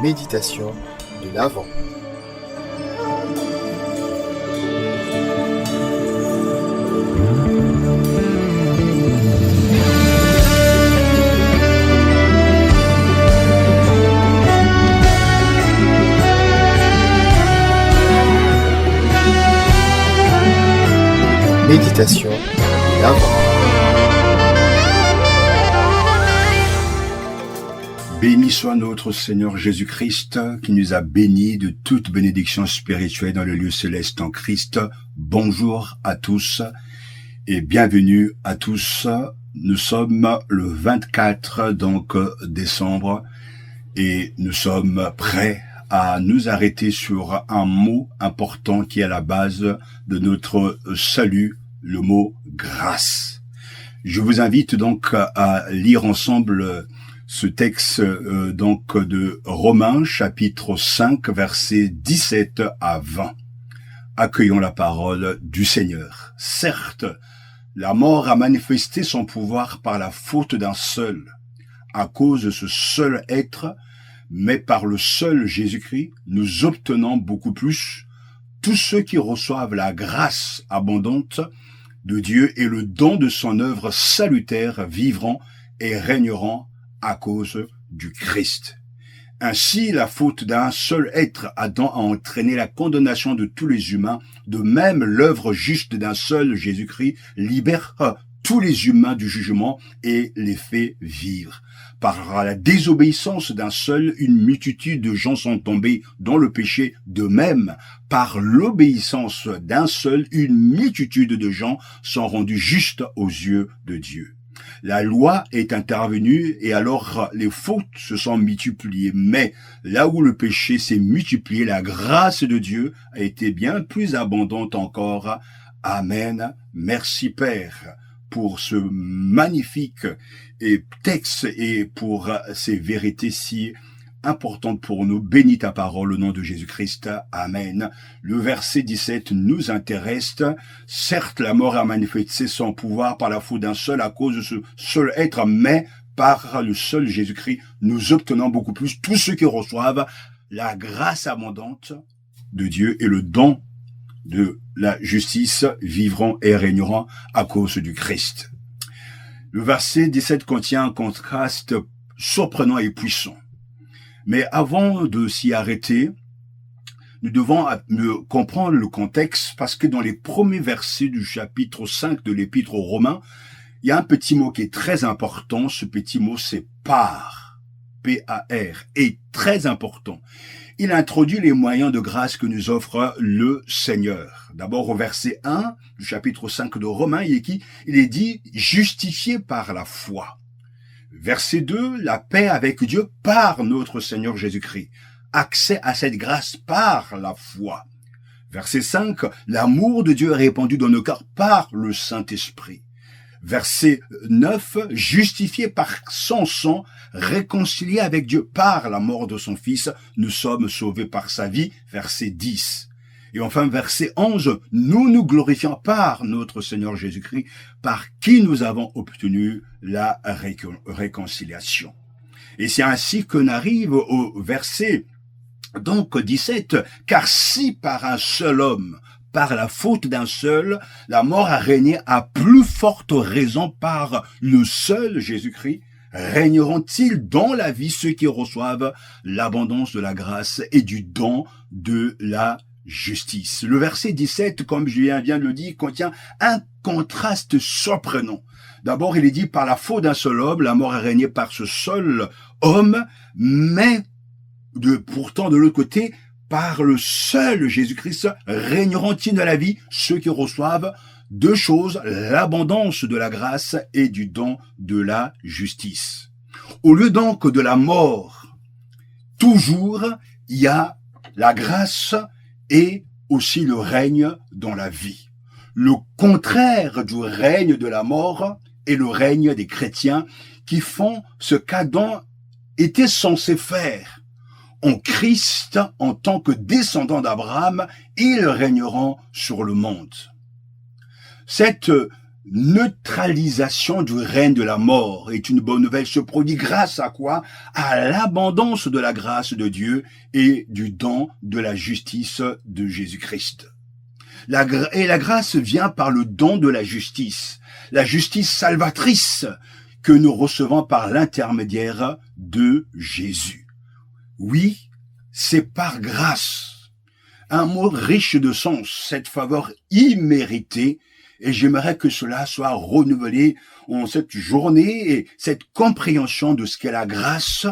Méditation de l'Avent. Méditation de l'Avent. Béni soit notre Seigneur Jésus-Christ, qui nous a bénis de toute bénédiction spirituelle dans le lieu céleste en Christ. Bonjour à tous et bienvenue à tous. Nous sommes le 24 décembre et nous sommes prêts à nous arrêter sur un mot important qui est à la base de notre salut, le mot grâce. Je vous invite donc à lire ensemble ce texte de Romains chapitre 5 versets 17 à 20. Accueillons la parole du Seigneur. Certes, la mort a manifesté son pouvoir par la faute d'un seul, à cause de ce seul être, mais par le seul Jésus-Christ, nous obtenons beaucoup plus. Tous ceux qui reçoivent la grâce abondante de Dieu et le don de son œuvre salutaire vivront et régneront à cause du Christ. Ainsi, la faute d'un seul être, Adam, a entraîné la condamnation de tous les humains. De même, l'œuvre juste d'un seul, Jésus-Christ, libère tous les humains du jugement et les fait vivre. Par la désobéissance d'un seul, une multitude de gens sont tombés dans le péché. De même, par l'obéissance d'un seul, une multitude de gens sont rendus justes aux yeux de Dieu. La loi est intervenue et alors les fautes se sont multipliées. Mais là où le péché s'est multiplié, la grâce de Dieu a été bien plus abondante encore. Amen. Merci Père pour ce magnifique texte et pour ces vérités si importante pour nous. Bénis ta parole au nom de Jésus-Christ. Amen. Le verset 17 nous intéresse. Certes, la mort a manifesté son pouvoir par la faute d'un seul à cause de ce seul être, mais par le seul Jésus-Christ, nous obtenons beaucoup plus. Tous ceux qui reçoivent la grâce abondante de Dieu et le don de la justice vivront et régneront à cause du Christ. Le verset 17 contient un contraste surprenant et puissant. Mais avant de s'y arrêter, nous devons comprendre le contexte parce que dans les premiers versets du chapitre 5 de l'épître aux Romains, il y a un petit mot qui est très important. Ce petit mot, c'est par, P-A-R, est très important. Il introduit les moyens de grâce que nous offre le Seigneur. D'abord au verset 1 du chapitre 5 de Romains, il est dit « justifié par la foi ». Verset 2, la paix avec Dieu par notre Seigneur Jésus-Christ. Accès à cette grâce par la foi. Verset 5, l'amour de Dieu est répandu dans nos cœurs par le Saint-Esprit. Verset 9, justifié par son sang, réconcilié avec Dieu par la mort de son Fils, nous sommes sauvés par sa vie. Verset 10. Et enfin, verset 11, nous nous glorifions par notre Seigneur Jésus-Christ, par qui nous avons obtenu la réconciliation. Et c'est ainsi qu'on arrive au verset 17, car si par un seul homme, par la faute d'un seul, la mort a régné, à plus forte raison par le seul Jésus-Christ, régneront-ils dans la vie ceux qui reçoivent l'abondance de la grâce et du don de la justice. Le verset 17, comme je viens de le dire, contient un contraste surprenant. D'abord, il est dit par la faute d'un seul homme, la mort a régné par ce seul homme, mais pourtant de l'autre côté, par le seul Jésus-Christ, régneront-ils dans la vie ceux qui reçoivent deux choses, l'abondance de la grâce et du don de la justice. Au lieu donc de la mort, toujours, il y a la grâce et aussi le règne dans la vie. Le contraire du règne de la mort est le règne des chrétiens qui font ce qu'Adam était censé faire. En Christ, en tant que descendants d'Abraham, ils régneront sur le monde. Cette neutralisation du règne de la mort est une bonne nouvelle se produit grâce à quoi? À l'abondance de la grâce de Dieu et du don de la justice de Jésus-Christ. La grâce vient par le don de la justice salvatrice que nous recevons par l'intermédiaire de Jésus. Oui, c'est par grâce. Un mot riche de sens, cette faveur imméritée, et j'aimerais que cela soit renouvelé en cette journée et cette compréhension de ce qu'est la grâce,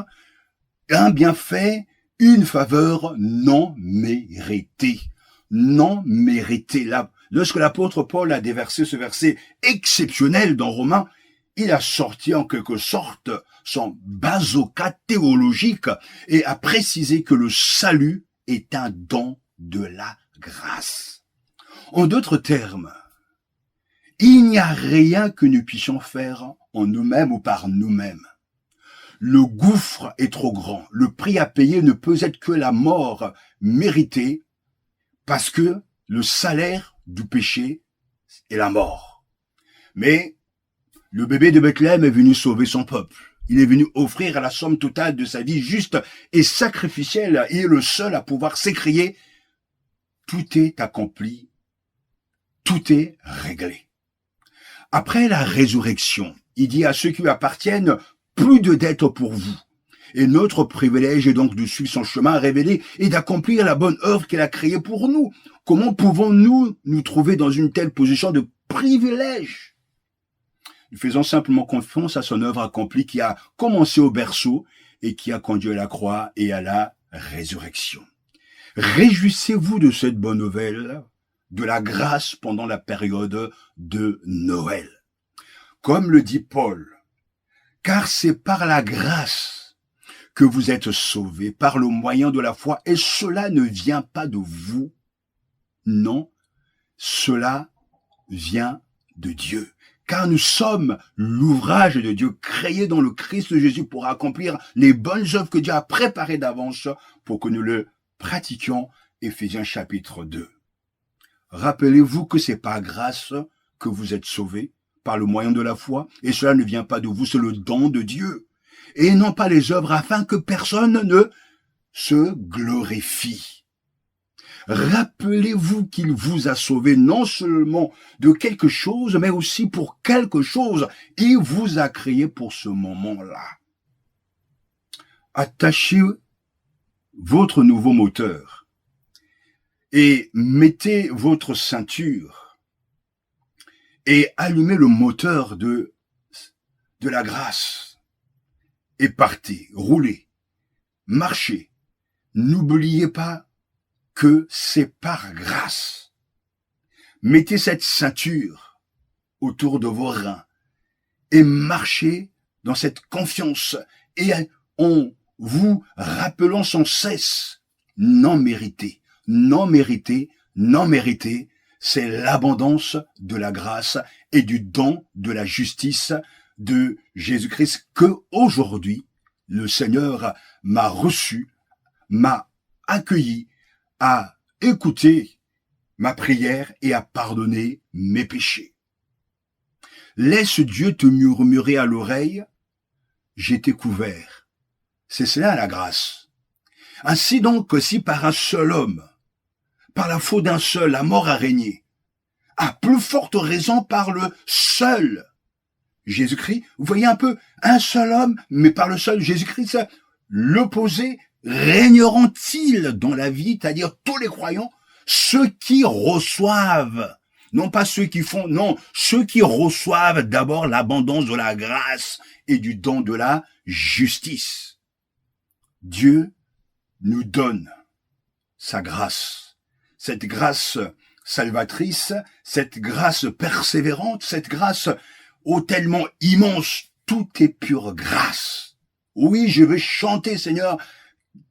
un bienfait, une faveur non méritée. Non méritée. Lorsque l'apôtre Paul a déversé ce verset exceptionnel dans Romains, il a sorti en quelque sorte son bazooka théologique et a précisé que le salut est un don de la grâce. En d'autres termes, il n'y a rien que nous puissions faire en nous-mêmes ou par nous-mêmes. Le gouffre est trop grand. Le prix à payer ne peut être que la mort méritée parce que le salaire du péché est la mort. Mais le bébé de Bethléem est venu sauver son peuple. Il est venu offrir la somme totale de sa vie juste et sacrificielle. Il est le seul à pouvoir s'écrier « Tout est accompli, tout est réglé ». Après la résurrection, il dit à ceux qui lui appartiennent « Plus de dettes pour vous ». Et notre privilège est donc de suivre son chemin révélé et d'accomplir la bonne œuvre qu'il a créée pour nous. Comment pouvons-nous nous trouver dans une telle position de privilège? Nous faisons simplement confiance à son œuvre accomplie qui a commencé au berceau et qui a conduit à la croix et à la résurrection. Réjouissez-vous de cette bonne nouvelle, de la grâce pendant la période de Noël. Comme le dit Paul, car c'est par la grâce que vous êtes sauvés, par le moyen de la foi, et cela ne vient pas de vous. Non, cela vient de Dieu. Car nous sommes l'ouvrage de Dieu créé dans le Christ Jésus pour accomplir les bonnes œuvres que Dieu a préparées d'avance pour que nous le pratiquions. Éphésiens chapitre 2. Rappelez-vous que c'est par grâce que vous êtes sauvés, par le moyen de la foi, et cela ne vient pas de vous, c'est le don de Dieu, et non pas les œuvres afin que personne ne se glorifie. Rappelez-vous qu'il vous a sauvé non seulement de quelque chose, mais aussi pour quelque chose. Il vous a créé pour ce moment-là. Attachez votre nouveau moteur et mettez votre ceinture et allumez le moteur de la grâce et partez, roulez, marchez. N'oubliez pas que c'est par grâce. Mettez cette ceinture autour de vos reins et marchez dans cette confiance et en vous rappelant sans cesse non mérité, non mérité, non mérité, c'est l'abondance de la grâce et du don de la justice de Jésus-Christ que aujourd'hui le Seigneur m'a reçu, m'a accueilli, a écouté ma prière et a pardonné mes péchés. Laisse Dieu te murmurer à l'oreille, j'ai été couvert. C'est cela la grâce. Ainsi donc, si par un seul homme, par la faute d'un seul, la mort a régné, à plus forte raison par le seul Jésus-Christ, vous voyez un peu, un seul homme, mais par le seul Jésus-Christ, l'opposé, régneront-ils dans la vie, c'est-à-dire tous les croyants, ceux qui reçoivent, non pas ceux qui font, non, ceux qui reçoivent d'abord l'abondance de la grâce et du don de la justice. Dieu nous donne sa grâce, cette grâce salvatrice, cette grâce persévérante, cette grâce tellement immense, tout est pure grâce. Oui, je vais chanter, Seigneur,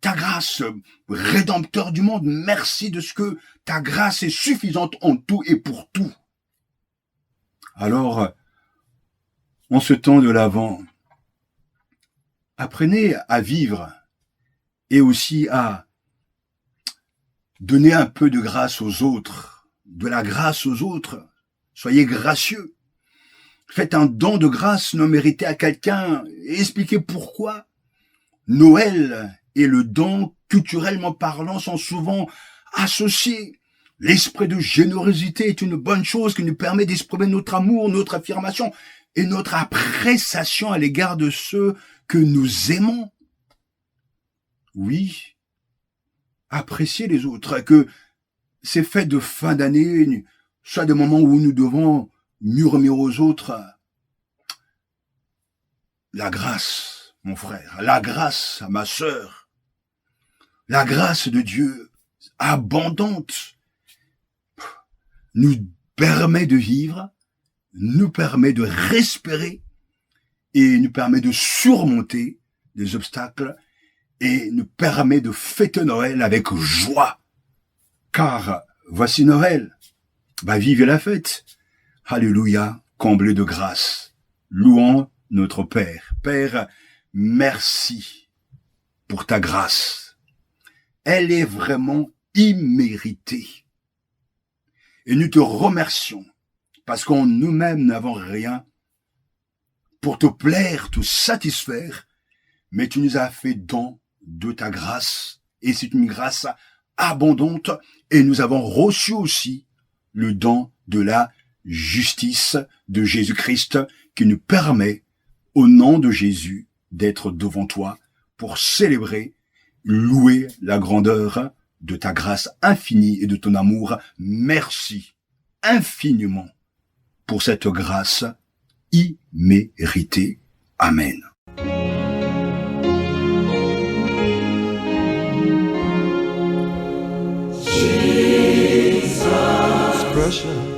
ta grâce, rédempteur du monde, merci de ce que ta grâce est suffisante en tout et pour tout. Alors, en ce temps de l'Avent, apprenez à vivre et aussi à donner un peu de grâce aux autres, de la grâce aux autres. Soyez gracieux. Faites un don de grâce non mérité à quelqu'un et expliquez pourquoi. Noël et le don, culturellement parlant, sont souvent associés. L'esprit de générosité est une bonne chose qui nous permet d'exprimer notre amour, notre affirmation et notre appréciation à l'égard de ceux que nous aimons. Oui, apprécier les autres, que ces fêtes de fin d'année soient des moments où nous devons murmurer aux autres la grâce, mon frère, la grâce à ma sœur, la grâce de Dieu abondante nous permet de vivre, nous permet de respirer et nous permet de surmonter des obstacles et nous permet de fêter Noël avec joie. Car voici Noël, vivez la fête. Alléluia, comblé de grâce. Louons notre Père. Père, merci pour ta grâce. Elle est vraiment imméritée. Et nous te remercions parce qu'en nous-mêmes n'avons rien pour te plaire, te satisfaire, mais tu nous as fait don de ta grâce et c'est une grâce abondante et nous avons reçu aussi le don de la justice de Jésus-Christ qui nous permet, au nom de Jésus, d'être devant toi pour célébrer, louer la grandeur de ta grâce infinie et de ton amour. Merci infiniment pour cette grâce imméritée. Amen. Jesus, precious.